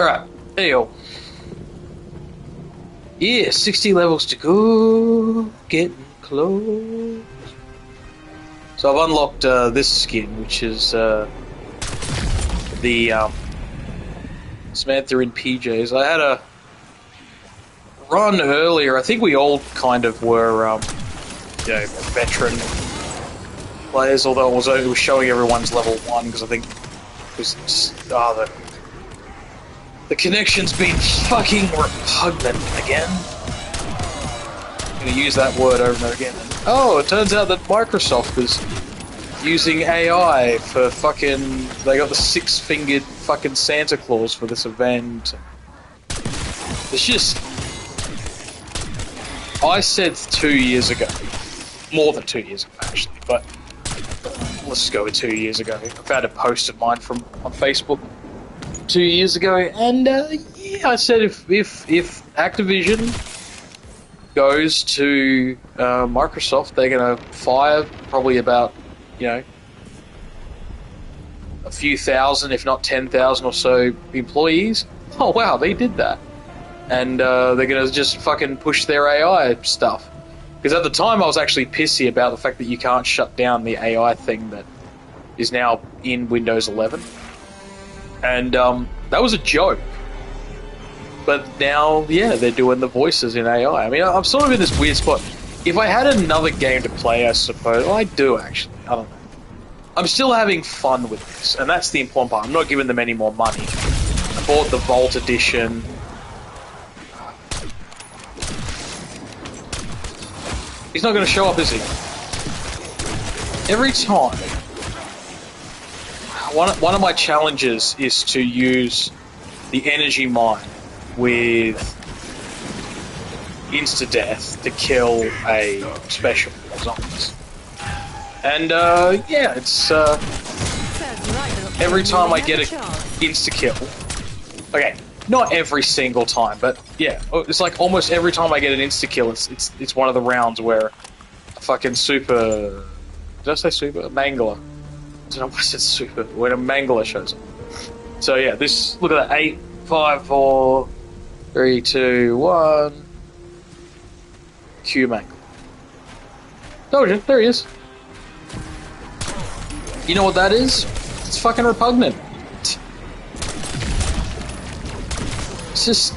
Alright, there you go. Yeah, 60 levels to go. Getting close. So I've unlocked this skin, which is the Samantha in PJs. I had a run earlier. I think we all kind of were, veteran players, although it was showing everyone's level 1, because I think it was just, the connection's been fucking repugnant again. I'm gonna use that word over and over again. Oh, it turns out that Microsoft is using AI for fucking... They got the 6-fingered fucking Santa Claus for this event. It's just... I said 2 years ago, more than 2 years ago actually, but let's go with 2 years ago. I found a post of mine on Facebook 2 years ago, and yeah, I said if Activision goes to Microsoft, they're gonna fire probably about, a few thousand, if not 10,000 or so employees. Oh wow, they did that. And they're going to just fucking push their AI stuff. Because at the time I was actually pissy about the fact that you can't shut down the AI thing that is now in Windows 11. And that was a joke. But now, yeah, they're doing the voices in AI. I mean, I'm sort of in this weird spot. If I had another game to play, I suppose... Well, I do, actually. I don't know. I'm still having fun with this, and that's the important part. I'm not giving them any more money. I bought the Vault Edition... He's not going to show up, is he? Every time, one of my challenges is to use the energy mine with insta-death to kill a special zombies. And, yeah, it's, every time I get an insta-kill... Okay, not every single time, but yeah, it's like almost every time I get an insta-kill, it's one of the rounds where a fucking super... Did I say super? A mangler. I don't know why I said super. When a mangler shows up. So yeah, this... Look at that. 8, 5, 4, 3, 2, 1... Q mangler. Told you, there he is. You know what that is? It's fucking repugnant. It just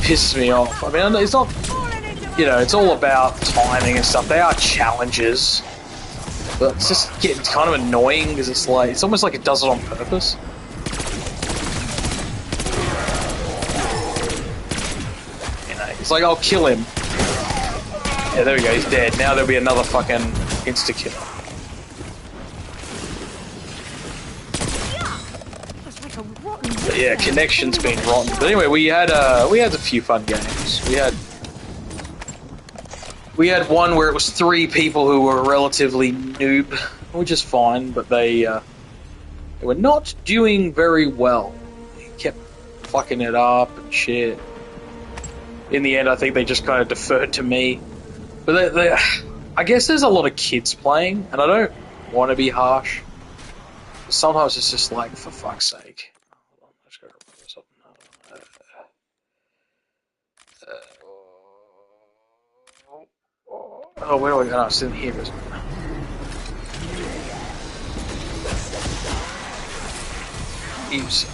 pisses me off. I mean, it's not, it's all about timing and stuff. They are challenges, but it's just getting kind of annoying because it's almost like it does it on purpose. It's like, I'll kill him. Yeah, there we go, he's dead. Now there'll be another fucking insta-kill. But yeah, connection's been rotten. But anyway, we had a few fun games. We had one where it was 3 people who were relatively noob, which is fine, but they were not doing very well. They kept fucking it up and shit. In the end, I think they just kind of deferred to me. But I guess there's a lot of kids playing, and I don't want to be harsh. Sometimes it's just like, for fuck's sake. Oh, where do I go? No, it's in here. Use.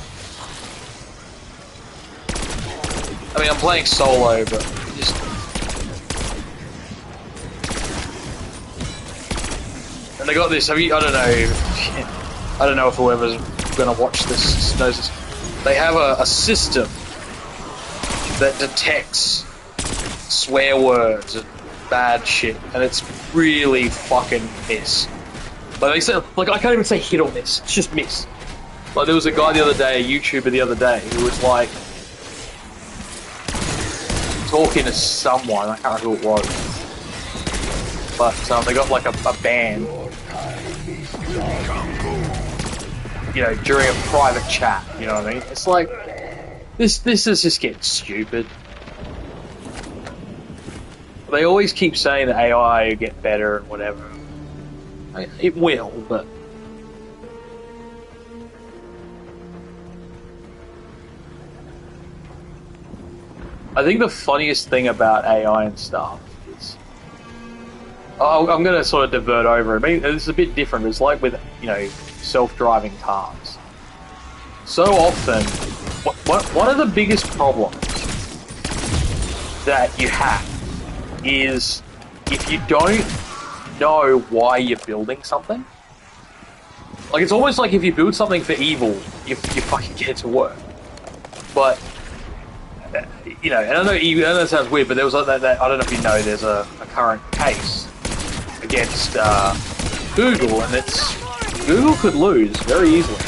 I mean, I'm playing solo, but just... And they got this, I don't know if whoever's gonna watch this knows this. They have a system that detects swear words and bad shit, and it's really fucking miss. Like they said, I can't even say hit or miss, it's just miss. Like there was a guy the other day, a YouTuber the other day, who was like talking to someone, I can't remember who it was, but they got like a band, during a private chat, you know what I mean? It's like, this is just getting stupid. They always keep saying that AI will get better and whatever. It will, but... I think the funniest thing about AI and stuff is, I'm going to sort of divert over. I mean, it's a bit different. It's like with, self-driving cars. So often, one of the biggest problems that you have is if you don't know why you're building something. Like, it's almost like if you build something for evil, you fucking get it to work. But, and I know that sounds weird, but there was like that I don't know if you know, there's a current case against Google, and Google could lose very easily.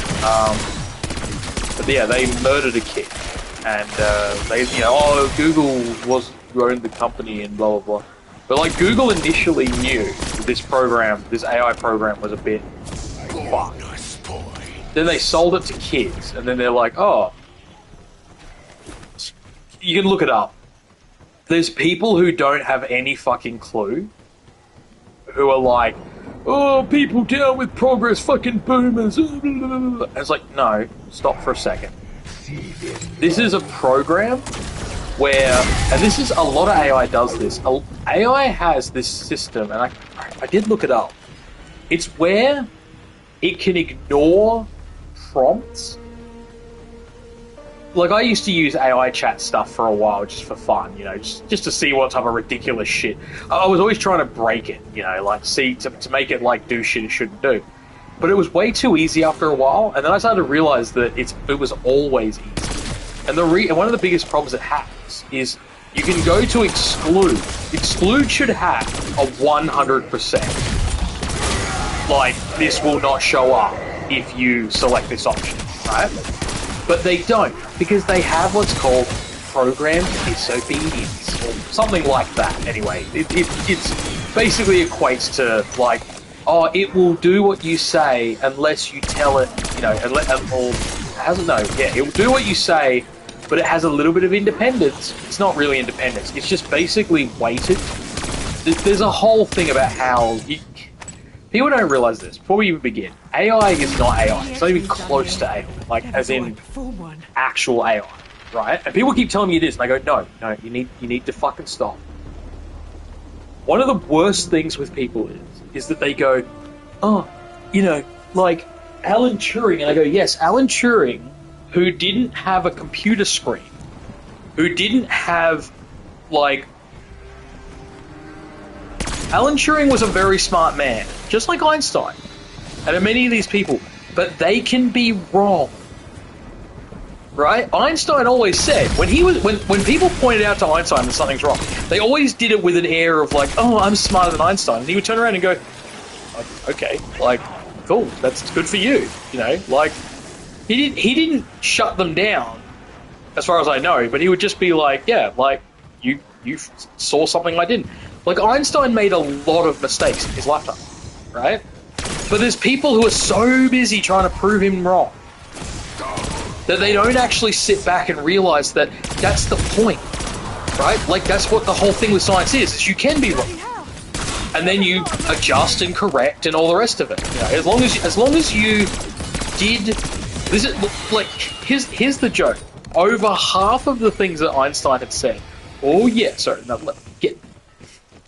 But yeah, they murdered a kid, and Google owned the company and blah blah blah. But like, Google initially knew this AI program was a bit fucked. Then they sold it to kids, and then they're like, oh, you can look it up. There's people who don't have any fucking clue, who are like, oh, people down with progress, fucking boomers. And it's like, no, stop for a second. This is a program where, and this is, a lot of AI does this. AI has this system, and I did look it up. It's where it can ignore prompts. Like, I used to use AI chat stuff for a while just for fun, just to see what type of ridiculous shit. I was always trying to break it, to make it like do shit it shouldn't do. But it was way too easy after a while, and then I started to realize that it was always easy. And one of the biggest problems it has is you can go to exclude. Exclude should have a 100%. Like, this will not show up if you select this option, right? But they don't, because they have what's called programmed disobedience, or something like that. Anyway, it's basically equates to like, oh, it will do what you say unless you tell it, it will do what you say, but it has a little bit of independence. It's not really independence. It's just basically weighted. There's a whole thing about how people don't realize this. Before we even begin, AI is not AI. It's not even close to AI, like as in actual AI, right? And people keep telling me it is, and I go, no, you need to fucking stop. One of the worst things with people is that they go, oh, like Alan Turing, and I go, yes, Alan Turing, who didn't have a computer screen, who didn't have like. Alan Turing was a very smart man, just like Einstein, and many of these people, but they can be wrong, right? Einstein always said, when people pointed out to Einstein that something's wrong, they always did it with an air of like, oh, I'm smarter than Einstein, and he would turn around and go, okay, like, cool, that's good for you, like, he didn't shut them down, as far as I know, but he would just be like, yeah, like, you saw something I didn't. Like, Einstein made a lot of mistakes in his lifetime, right? But there's people who are so busy trying to prove him wrong that they don't actually sit back and realize that that's the point, right? Like, that's what the whole thing with science is you can be wrong. And then you adjust and correct and all the rest of it. As long as you did... This is, like, here's the joke. Over half of the things that Einstein had said... Oh, yeah, sorry, no,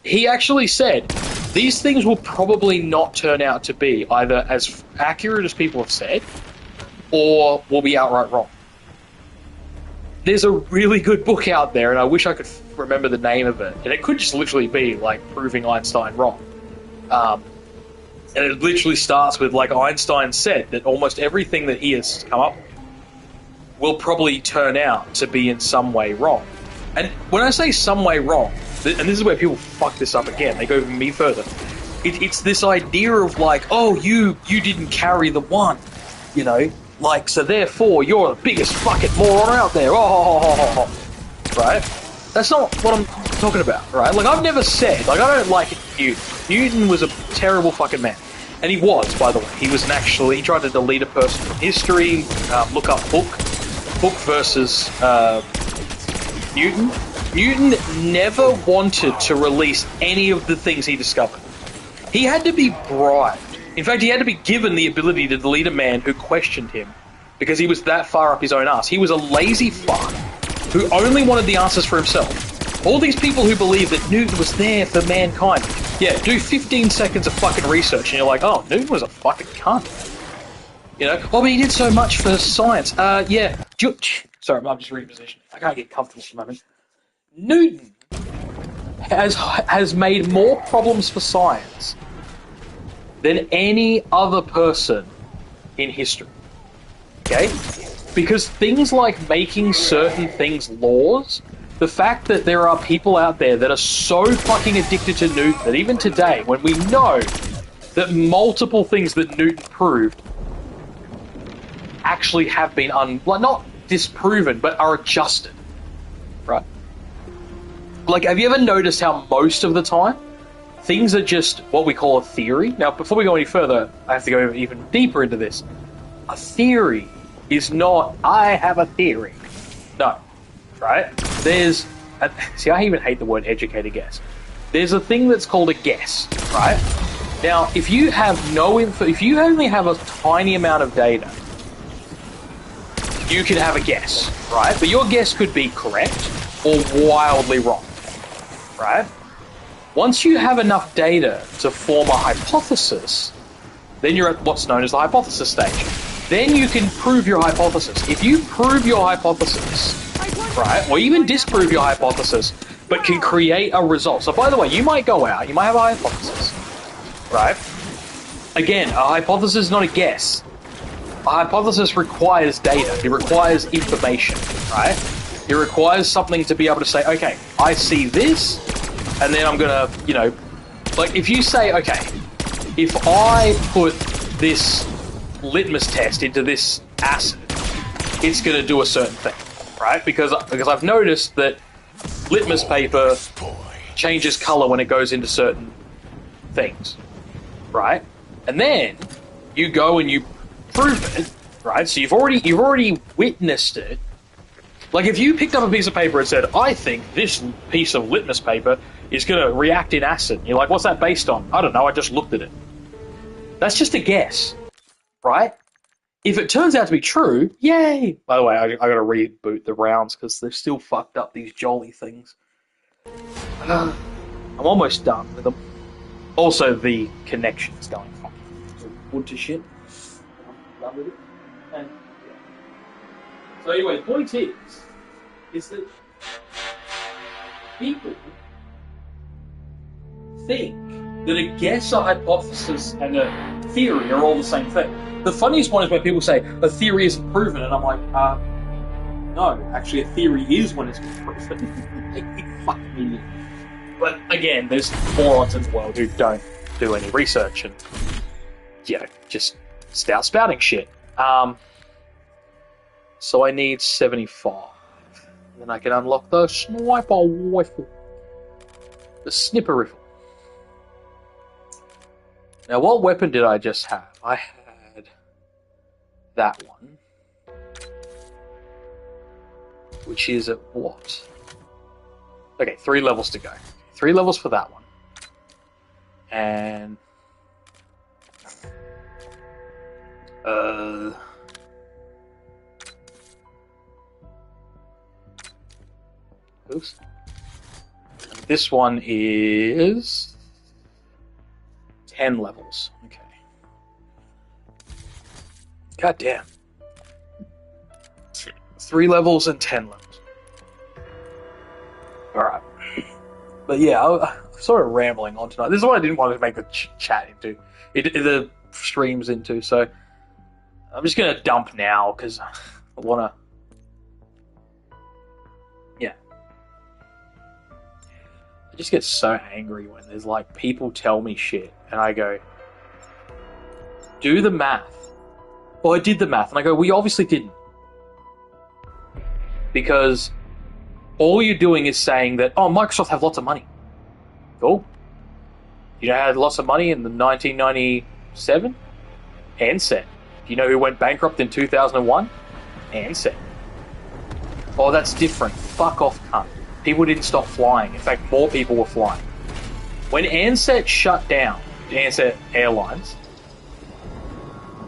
he actually said, these things will probably not turn out to be either as accurate as people have said, or will be outright wrong. There's a really good book out there, and I wish I could remember the name of it, and it could just literally be, like, proving Einstein wrong. And it literally starts with, like, Einstein said that almost everything that he has come up with will probably turn out to be in some way wrong. And when I say some way wrong, and this is where people fuck this up again, they go even me further. It's this idea of like, oh, you didn't carry the one, like, so therefore you're the biggest fucking moron out there. Oh, right? That's not what I'm talking about, right? Like, I've never said, like, I don't like Newton. Newton was a terrible fucking man. And he was, by the way. He tried to delete a person from history, look up book versus Newton. Newton never wanted to release any of the things he discovered. He had to be bribed. In fact, he had to be given the ability to delete a man who questioned him because he was that far up his own ass. He was a lazy fuck who only wanted the answers for himself. All these people who believe that Newton was there for mankind. Yeah, do 15 seconds of fucking research and you're like, oh, Newton was a fucking cunt. You know? Oh, but he did so much for science. Yeah. Sorry, I'm just repositioning. I can't get comfortable for a moment. Newton has made more problems for science than any other person in history. Okay? Because things like making certain things laws, the fact that there are people out there that are so fucking addicted to Newton that even today, when we know that multiple things that Newton proved actually have been not disproven, but are adjusted, right? Like, have you ever noticed how most of the time things are just what we call a theory? Now, before we go any further, I have to go even deeper into this. A theory is not, I have a theory. No. Right? See, I even hate the word educated guess. There's a thing that's called a guess, right? Now, if you have if you only have a tiny amount of data, you can have a guess, right? But your guess could be correct or wildly wrong, right? Once you have enough data to form a hypothesis, then you're at what's known as the hypothesis stage. Then you can prove your hypothesis. If you prove your hypothesis, right, or even disprove your hypothesis, but can create a result. So, by the way, you might go out, you might have a hypothesis, right? Again, a hypothesis is not a guess. A hypothesis requires data. It requires information, right? It requires something to be able to say, okay, I see this, and then I'm gonna, you know, like if you say, okay, if I put this litmus test into this acid, it's gonna do a certain thing. Right? Because I've noticed that litmus paper changes color when it goes into certain things, right? And then you go and you prove it, right? So you've already witnessed it. Like if you picked up a piece of paper and said, I think this piece of litmus paper is going to react in acid. And you're like, what's that based on? I don't know, I just looked at it. That's just a guess, right? If it turns out to be true, yay! By the way, I gotta reboot the rounds because they've still fucked up these jolly things. I'm almost done with them. Also, the connection's going fucking wood to shit. I'm done with it. And, yeah. So anyway, the point is that people think that a guess, a hypothesis, and a theory are all the same thing. The funniest one is when people say, a theory isn't proven, and I'm like, no, actually a theory is when it's been proven. Fuck me. But again, there's morons in the world who don't do any research and, you know, just start spouting shit. So I need 75. And then I can unlock the sniper rifle. The snipper rifle. Now, what weapon did I just have? I had that one. Which is at what? Okay, 3 levels to go. 3 levels for that one. And... oops. This one is... 10 levels. Okay. God damn. 3 levels and 10 levels. Alright. But yeah, I'm sort of rambling on tonight. This is what I didn't want to make the chat into. The streams into, so... I'm just going to dump now, because I want to... Yeah. I just get so angry when there's, like, people tell me shit, and I go, do the math. Well, I did the math, and I go, well, you obviously didn't. Because all you're doing is saying that, oh, Microsoft have lots of money. Cool. You know how they had lots of money in the 1997? Ansett. Do you know who went bankrupt in 2001? Ansett. Oh, that's different. Fuck off, cunt. People didn't stop flying. In fact, more people were flying. When Ansett shut down, Ansett Airlines,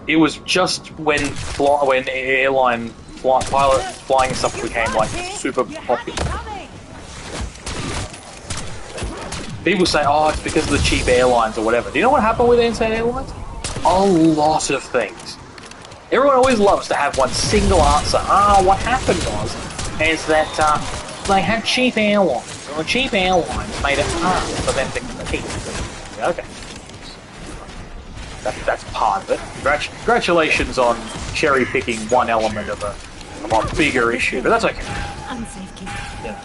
it was just when airline flying and stuff became like super popular. People say, oh, it's because of the cheap airlines or whatever. Do you know what happened with Ansett Airlines? A lot of things. Everyone always loves to have one single answer. What happened is that they had cheap airlines. And the cheap airlines made it hard for them to compete. Okay. That's part of it. Congratulations on cherry-picking one element of a bigger issue, but that's okay. Yeah.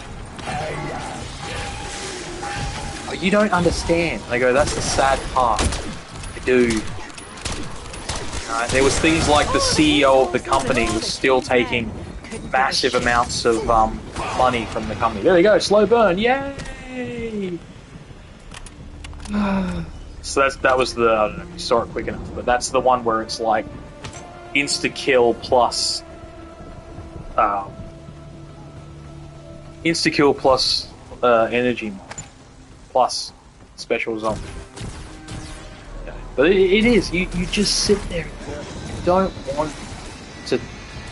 Oh, you don't understand. They go, that's the sad part. I do. There was things like the CEO of the company was still taking massive amounts of money from the company. There we go, slow burn, yay! So that was the, I don't know if you saw it quick enough, but that's the one where it's like insta-kill plus energy mod plus special zombie. Yeah. But it is, you just sit there, you don't want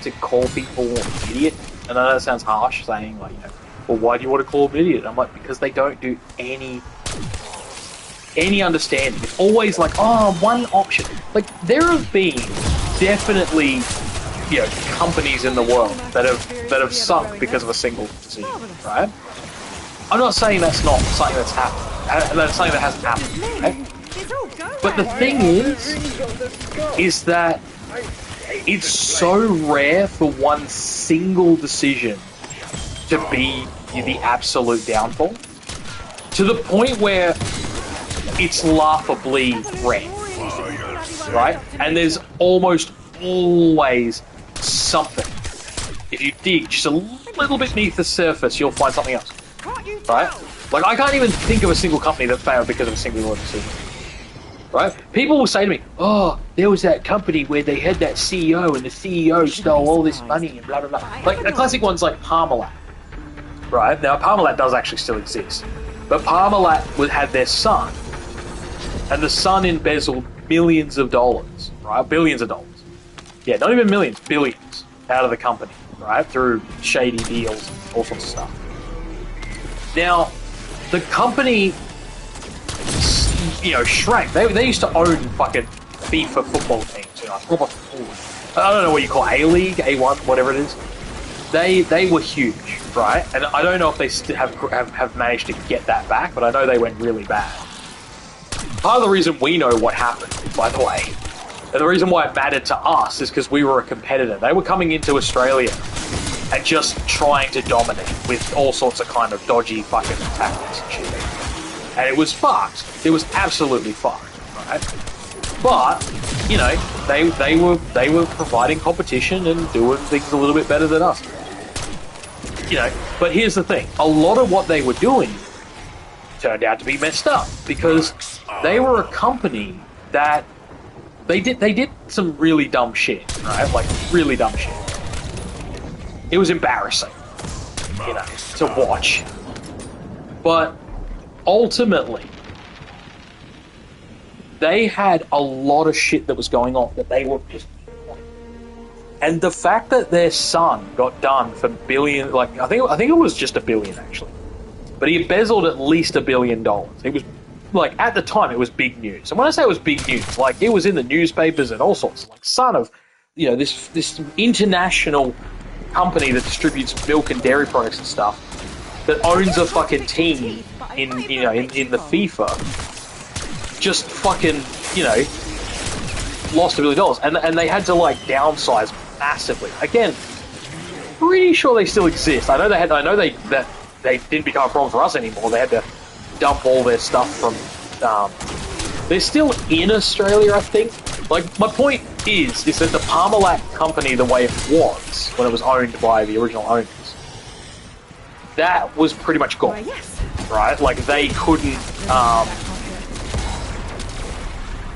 to call people an idiot. I know that sounds harsh, saying like, well, why do you want to call them an idiot? I'm like, because they don't do any understanding. It's always like, one option. Like, there have been definitely, companies in the world that have sunk because of a single decision, right? I'm not saying that's not something that's happened. That's something that hasn't happened, right? But the thing is that it's so rare for one single decision to be the absolute downfall, to the point where it's laughably rare, right? And there's almost always something. If you dig just a little bit beneath the surface, you'll find something else, right? Like, I can't even think of a single company that failed because of a single decision, right? People will say to me, oh, there was that company where they had that CEO and the CEO stole all this money and blah, blah, blah. Like, the classic one's like Parmalat, right? Now, Parmalat does actually still exist, but Parmalat had their son, and the son embezzled millions of dollars, right? Billions of dollars. Yeah, not even millions, billions out of the company, right? Through shady deals, all sorts of stuff. Now, the company, shrank. They used to own fucking FIFA football teams, I don't know what you call it, A-League, A1, whatever it is. They were huge, right? And I don't know if they still have managed to get that back, but I know they went really bad. Part of the reason we know what happened, by the way, and the reason why it mattered to us is because we were a competitor. They were coming into Australia and just trying to dominate with all sorts of kind of dodgy fucking tactics and shit. And it was fucked. It was absolutely fucked, right? But, they were providing competition and doing things a little bit better than us. But here's the thing. A lot of what they were doing turned out to be messed up because they were a company that they did some really dumb shit, right? Like, really dumb shit. It was embarrassing, to watch. But ultimately, they had a lot of shit that was going on that they were just... And the fact that their son got done for billion, like, I think it was just $1 billion, actually. But he embezzled at least $1 billion. It was, like, at the time, it was big news. And when I say it was big news, like, it was in the newspapers and all sorts. Like, son of, this international company that distributes milk and dairy products and stuff, that owns a fucking team in the FIFA, just fucking, lost $1 billion. And they had to, like, downsize massively. Again, pretty sure they still exist. I know that they didn't become a problem for us anymore. They had to dump all their stuff from... they're still in Australia, I think. Like, my point is that the Parmalat company, the way it was, when it was owned by the original owners, that was pretty much gone. Right? Like, they couldn't...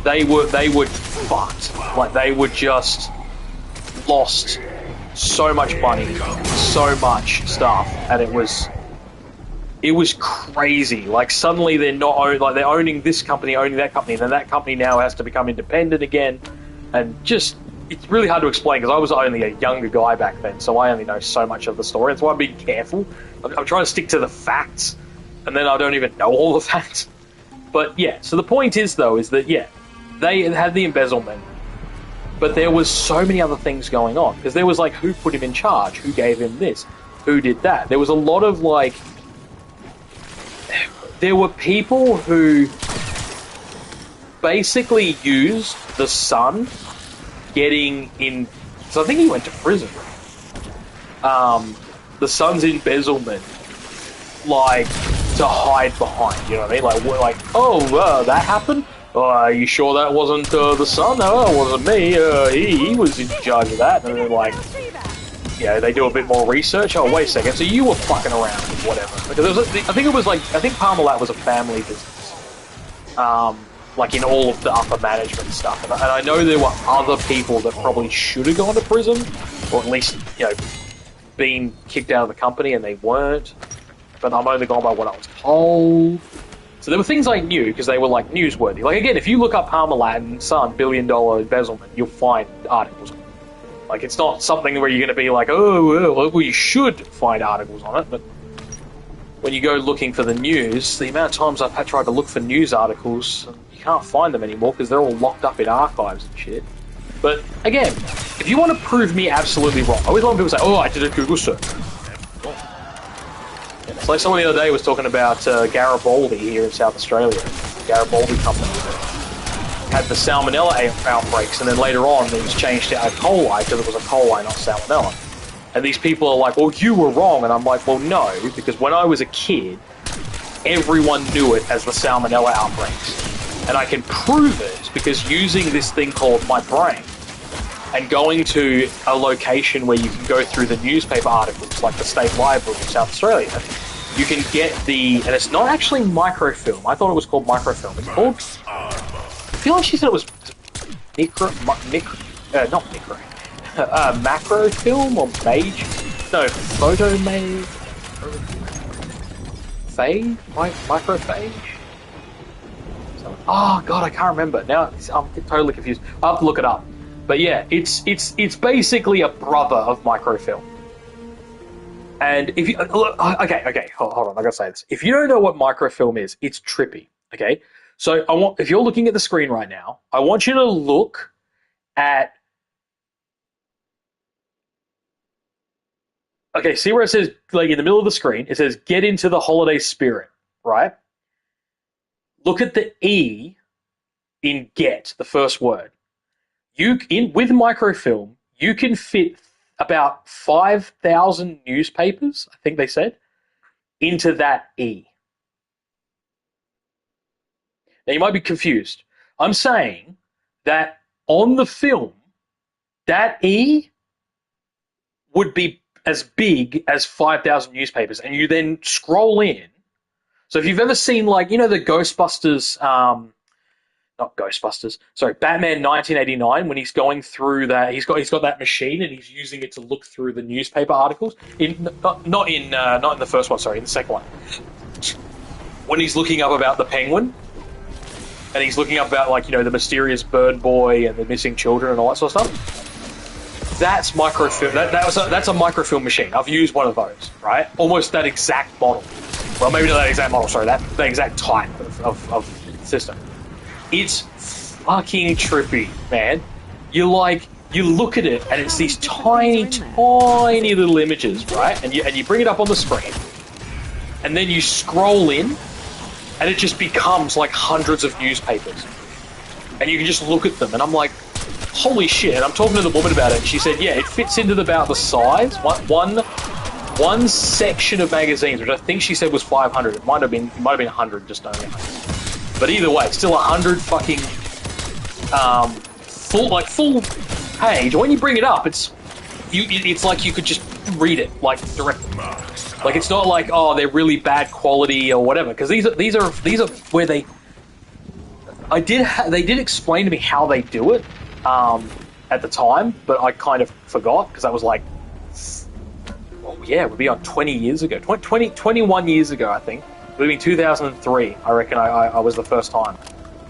They were fucked. Like, they were just lost so much money, so much stuff, and it was crazy. Like, suddenly they're they're owning this company, owning that company, and then that company now has to become independent again, and just it's really hard to explain because I was only a younger guy back then, so I only know so much of the story. That's why I'm being careful. I'm trying to stick to the facts, and then I don't even know all the facts. But yeah, so the point is though, is that yeah, they had the embezzlement, but there was so many other things going on because there was like who put him in charge, who gave him this, who did that. There was a lot of like, there were people who basically used the son getting in. So I think he went to prison. The son's embezzlement, like, to hide behind. You know what I mean? Like oh, that happened. Are you sure that wasn't the son? No, it wasn't me. He was in charge of that. And then like, yeah, they do a bit more research. Oh, wait a second. So you were fucking around with whatever? Because I think Parmalat was a family business. Like in all of the upper management stuff. And I know there were other people that probably should have gone to prison, or at least, you know, been kicked out of the company, and they weren't. But I'm only going by what I was told. So there were things I knew because they were like newsworthy. Like again, if you look up Parmalat and Son $1 billion embezzlement, you'll find articles. Like it's not something where you're going to be like, oh, well, you should find articles on it. But when you go looking for the news, the amount of times I've tried to look for news articles, you can't find them anymore because they're all locked up in archives and shit. But again, if you want to prove me absolutely wrong, I always love when people say, oh, I did a Google search. It's like someone the other day was talking about Garibaldi here in South Australia. Garibaldi company that had the salmonella outbreaks, and then later on it was changed to E. coli because it was E. coli, not salmonella. And these people are like, well, you were wrong. And I'm like, well, no, because when I was a kid, everyone knew it as the salmonella outbreaks. And I can prove it because using this thing called my brain and going to a location where you can go through the newspaper articles, like the State Library of South Australia, you can get and it's not actually microfilm. I thought it was called microfilm. It's called, I feel like she said it was macrofilm or mage? No, photomage? Phage? Microphage? Oh god, I can't remember. Now I'm totally confused. I'll have to look it up. But yeah, it's basically a brother of microfilm. And if you okay, hold on, I gotta say this. If you don't know what microfilm is, it's trippy. Okay, so if you're looking at the screen right now, I want you to look at. Okay, see where it says, like in the middle of the screen, it says "Get into the holiday spirit," right? Look at the E in "get," the first word. With microfilm, you can fit about 5,000 newspapers, I think they said, into that E. Now you might be confused. I'm saying that on the film, that E would be as big as 5,000 newspapers, and you then scroll in. So if you've ever seen, like, you know, the Ghostbusters, not Ghostbusters, sorry, Batman 1989, when he's going through that, he's got that machine and he's using it to look through the newspaper articles. Not in the first one, sorry, in the second one. When he's looking up about the Penguin, and he's looking up about, like, you know, the mysterious bird boy and the missing children and all that sort of stuff. That's microfilm. That's a microfilm machine. I've used one of those, right? Almost that exact model. Well, maybe not that exact model. Sorry, that exact type of system. It's fucking trippy, man. You look at it, and it's these tiny little images, right? And you bring it up on the screen, and then you scroll in, and it just becomes like hundreds of newspapers, and you can just look at them, and I'm like, holy shit! And I'm talking to the woman about it, and she said, yeah, it fits into about the size one section of magazines, which I think she said was 500. It might have been 100, just only 100. But either way, still 100 fucking full page. When you bring it up, it's like you could just read it like directly. Like it's not like, oh, they're really bad quality or whatever. Because these are where they did explain to me how they do it at the time, but I kind of forgot because that was like, oh yeah, it would be on 20 years ago, 21 years ago, I think. It would have been 2003, I reckon I was the first time.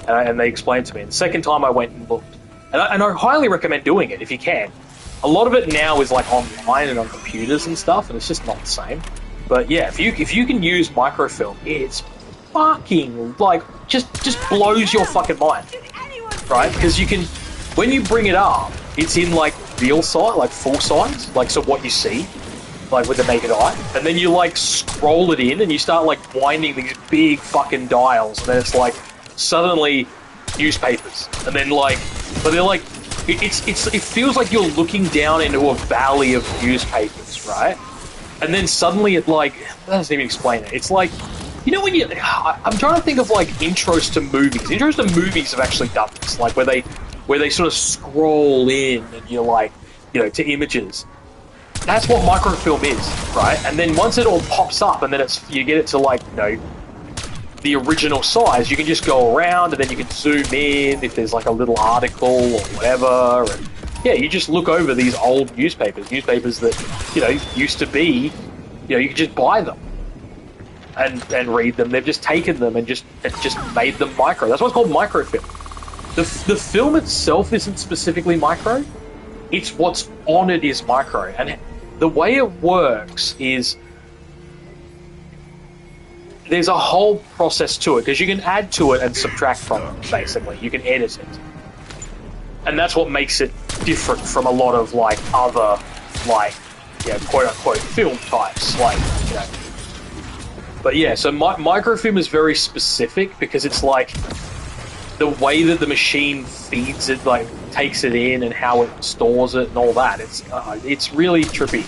And they explained to me. And the second time I went and looked, And I highly recommend doing it if you can. A lot of it now is like online and on computers and stuff, and it's just not the same. But yeah, if you can use microfilm, it's fucking like just blows your fucking mind, right? Because you can, when you bring it up, it's in like real size, like full size, like so what you see, like with the naked eye, and then you like scroll it in and you start like winding these big fucking dials, and then it's like suddenly newspapers, and then like, but they're like, it feels like you're looking down into a valley of newspapers, right? And then suddenly it like, that doesn't even explain it. It's like, you know when you, I'm trying to think of like intros to movies. Intros to movies have actually done this, like where they sort of scroll in and you're like, you know, to images. That's what microfilm is, right? And then once it all pops up and then you get it to like, you know, the original size, you can just go around and then you can zoom in if there's like a little article or whatever. And yeah, you just look over these old newspapers that, you know, used to be, you know, you could just buy them and read them. They've just taken them and just made them micro. That's what's called microfilm. The film itself isn't specifically micro. It's what's on it is micro. And the way it works is there's a whole process to it, because you can add to it and subtract from it, basically. You can edit it. And that's what makes it different from a lot of, like, other, like, you know, quote-unquote film types, like, you know. But yeah, so microfilm is very specific, because it's like the way that the machine feeds it, like, takes it in and how it stores it and all that. It's really trippy.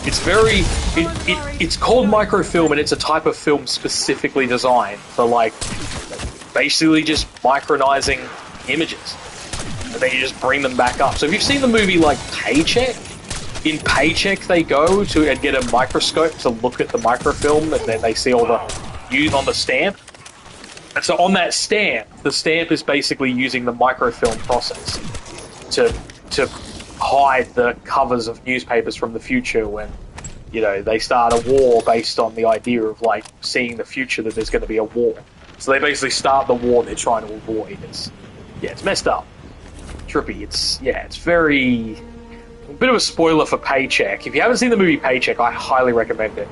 It's very, it's called microfilm, and it's a type of film specifically designed for, like, basically just micronizing images. And then you just bring them back up. So if you've seen the movie, like, Paycheck, in Paycheck they go to and get a microscope to look at the microfilm, and then they see all the use on the stamp. And so on that stamp, the stamp is basically using the microfilm process to hide the covers of newspapers from the future when, you know, they start a war based on the idea of, like, seeing the future that there's going to be a war. So they basically start the war they're trying to avoid. It's messed up. Trippy. It's very... A bit of a spoiler for Paycheck. If you haven't seen the movie Paycheck, I highly recommend it.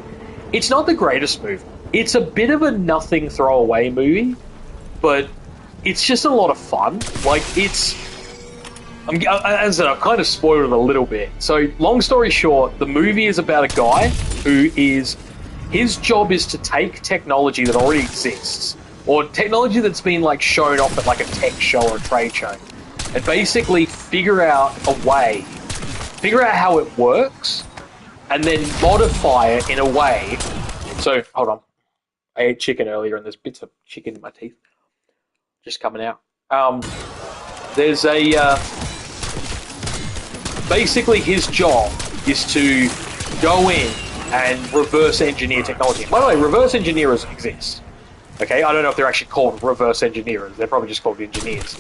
It's not the greatest movie. It's a bit of a nothing throwaway movie, but it's just a lot of fun. Like, as I said, I've kind of spoiled it a little bit. So, long story short, the movie is about a guy who his job is to take technology that already exists, or technology that's been, like, shown off at, like, a tech show or a trade show, and basically figure out how it works, and then modify it in a way. So, hold on. I ate chicken earlier, and there's bits of chicken in my teeth. Just coming out. There's a... basically, his job is to go in and reverse engineer technology. By the way, reverse engineers exist. Okay? I don't know if they're actually called reverse engineers. They're probably just called engineers.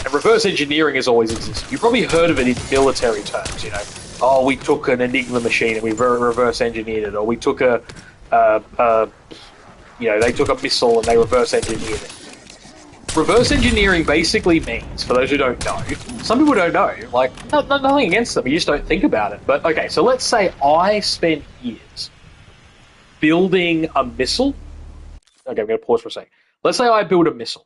And reverse engineering has always existed. You've probably heard of it in military terms, you know. Oh, we took an Enigma machine and we reverse engineered it. Or we took they took a missile and they reverse engineered it. Reverse engineering basically means, for those who don't know, some people don't know, like, nothing against them, you just don't think about it. But, okay, so let's say I spent years building a missile. Okay, I'm going to pause for a second. Let's say I build a missile,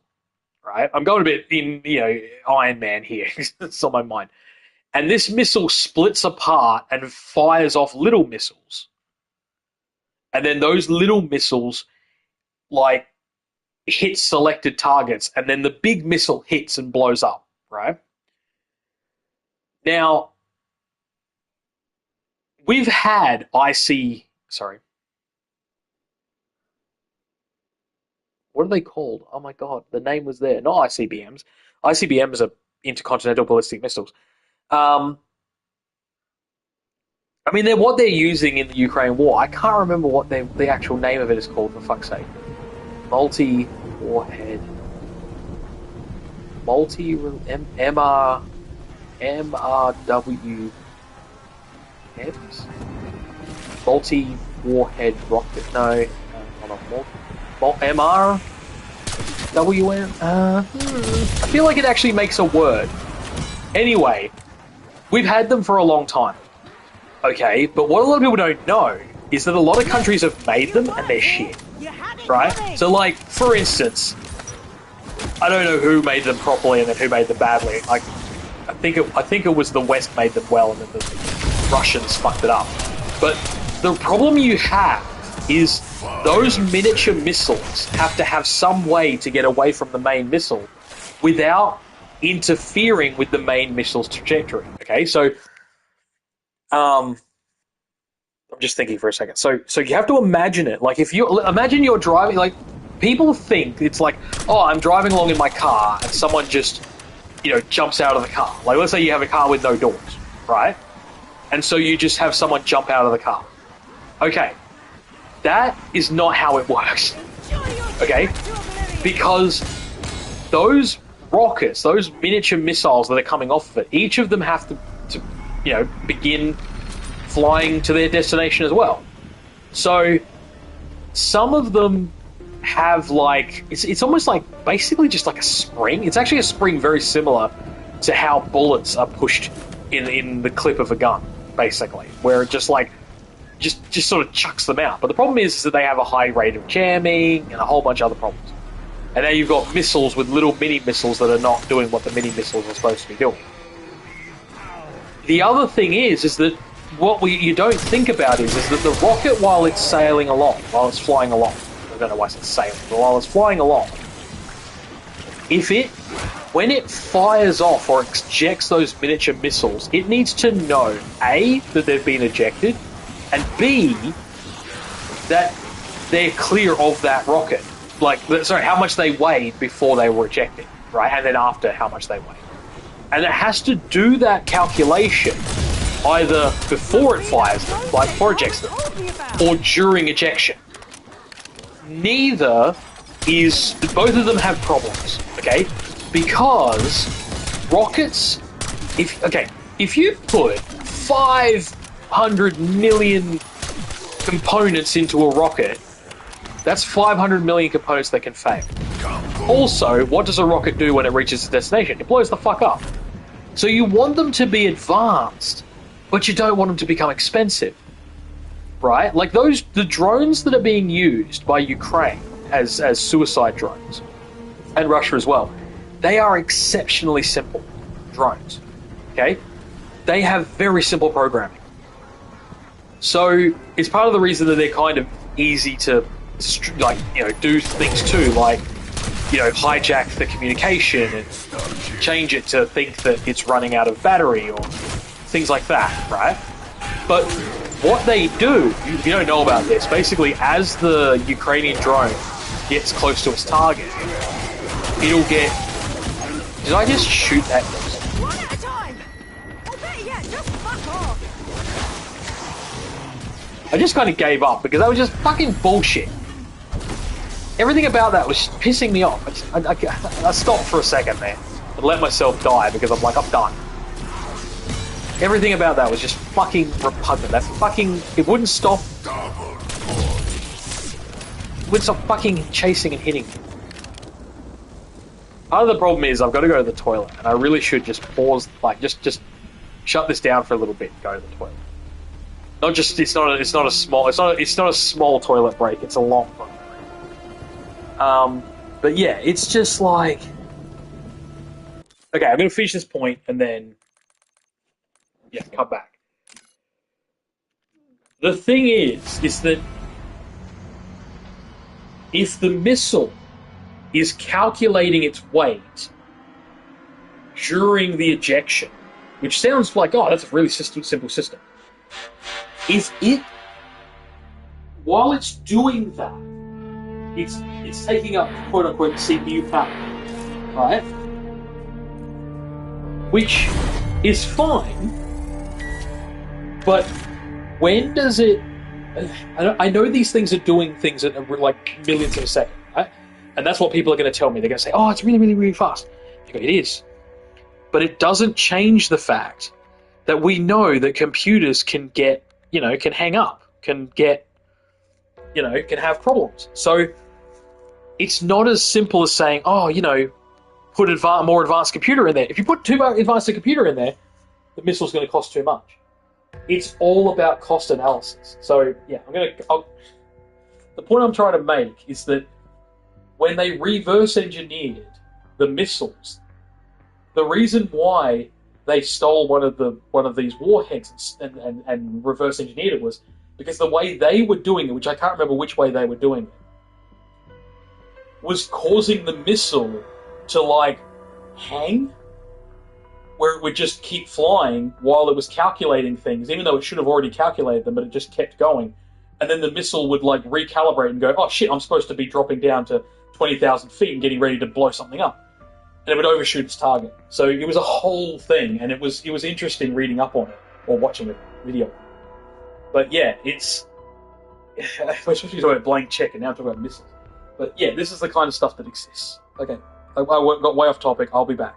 right? I'm going a bit in, you know, Iron Man here. It's on my mind. And this missile splits apart and fires off little missiles. And then those little missiles, like, hit selected targets, and then the big missile hits and blows up, right? Now, we've had what are they called? Oh my god, the name was there. Not ICBMs. ICBMs are intercontinental ballistic missiles. I mean, they're what they're using in the Ukraine war. I can't remember what the actual name of it is called, for fuck's sake. Multi-warhead. MRW heads? Multi-warhead rocket. No. Hold on. MRWM? I feel like it actually makes a word. Anyway, we've had them for a long time. Okay, but what a lot of people don't know is that a lot of countries have made them and they're shit. Right? So, like, for instance, I don't know who made them properly and then who made them badly. Like, I think it was the West made them well and then the Russians fucked it up. But the problem you have is those miniature missiles have to have some way to get away from the main missile without interfering with the main missile's trajectory. Okay, so I'm just thinking for a second. So you have to imagine it. Like, if you imagine you're driving, like, people think it's like, oh, I'm driving along in my car and someone just, jumps out of the car. Like, let's say you have a car with no doors, right? And so you just have someone jump out of the car. Okay, that is not how it works. Okay, because those rockets, those miniature missiles that are coming off of it, each of them have to begin flying to their destination as well. So some of them have, like, it's almost like basically just like a spring. It's actually a spring very similar to how bullets are pushed in the clip of a gun, basically, where it just sort of chucks them out. But the problem is that they have a high rate of jamming and a whole bunch of other problems. And now you've got missiles with little mini missiles that are not doing what the mini missiles are supposed to be doing. The other thing is that what you don't think about is that the rocket, while it's sailing along, while it's flying along, I don't know why it's sailing, but while it's flying along, when it fires off or ejects those miniature missiles, it needs to know, A, that they've been ejected, and B, that they're clear of that rocket. Like, sorry, how much they weighed before they were ejected, right? And then after, how much they weighed. And it has to do that calculation either before it fires them, like before it ejects them, or during ejection. Both of them have problems, okay? Because rockets, if you put 500 million components into a rocket, that's 500 million components that can fail. Also, what does a rocket do when it reaches its destination? It blows the fuck up. So you want them to be advanced, but you don't want them to become expensive, right? Like the drones that are being used by Ukraine as suicide drones, and Russia as well, they are exceptionally simple drones, okay? They have very simple programming. So it's part of the reason that they're kind of easy to, do things too, like, hijack the communication and change it to think that it's running out of battery or things like that, right? But what they do, you don't know about this, basically as the Ukrainian drone gets close to its target, it'll get... Did I just shoot that person? One at a time! Or better yet, just fuck off! I just kind of gave up because that was just fucking bullshit. Everything about that was pissing me off. I stopped for a second there and let myself die because I'm like, I'm done. Everything about that was just fucking repugnant. It wouldn't stop. It wouldn't stop fucking chasing and hitting me. Part of the problem is I've got to go to the toilet, and I really should just pause, just shut this down for a little bit and go to the toilet. Not just it's not a small toilet break. It's a long one. But yeah, it's just like, okay, I'm going to finish this point and then, come back. The thing is that if the missile is calculating its weight during the ejection, which sounds like, oh, that's a really simple system. While it's doing that, it's taking up quote-unquote CPU power, right? Which is fine, but when does it... I know these things are doing things at like millions of a second, right? And that's what people are going to tell me. They're going to say, oh, it's really, really, really fast. It is. But it doesn't change the fact that we know that computers can get, can hang up, can get, can have problems. So it's not as simple as saying, oh, put more advanced computer in there. If you put too much advanced computer in there, the missile's going to cost too much. It's all about cost analysis. So yeah, the point I'm trying to make is that when they reverse engineered the missiles, the reason why they stole one of these warheads and reverse engineered it was because the way they were doing it, which I can't remember which way they were doing it, was causing the missile to like hang, where it would just keep flying while it was calculating things, even though it should have already calculated them, but it just kept going. And then the missile would like recalibrate and go, oh shit, I'm supposed to be dropping down to 20,000 feet and getting ready to blow something up. And it would overshoot its target. So it was a whole thing, and it was interesting reading up on it, or watching a video. But yeah, it's... especially talking about blank check, and now I'm talking about missiles. But yeah, this is the kind of stuff that exists. Okay, I got way off topic, I'll be back.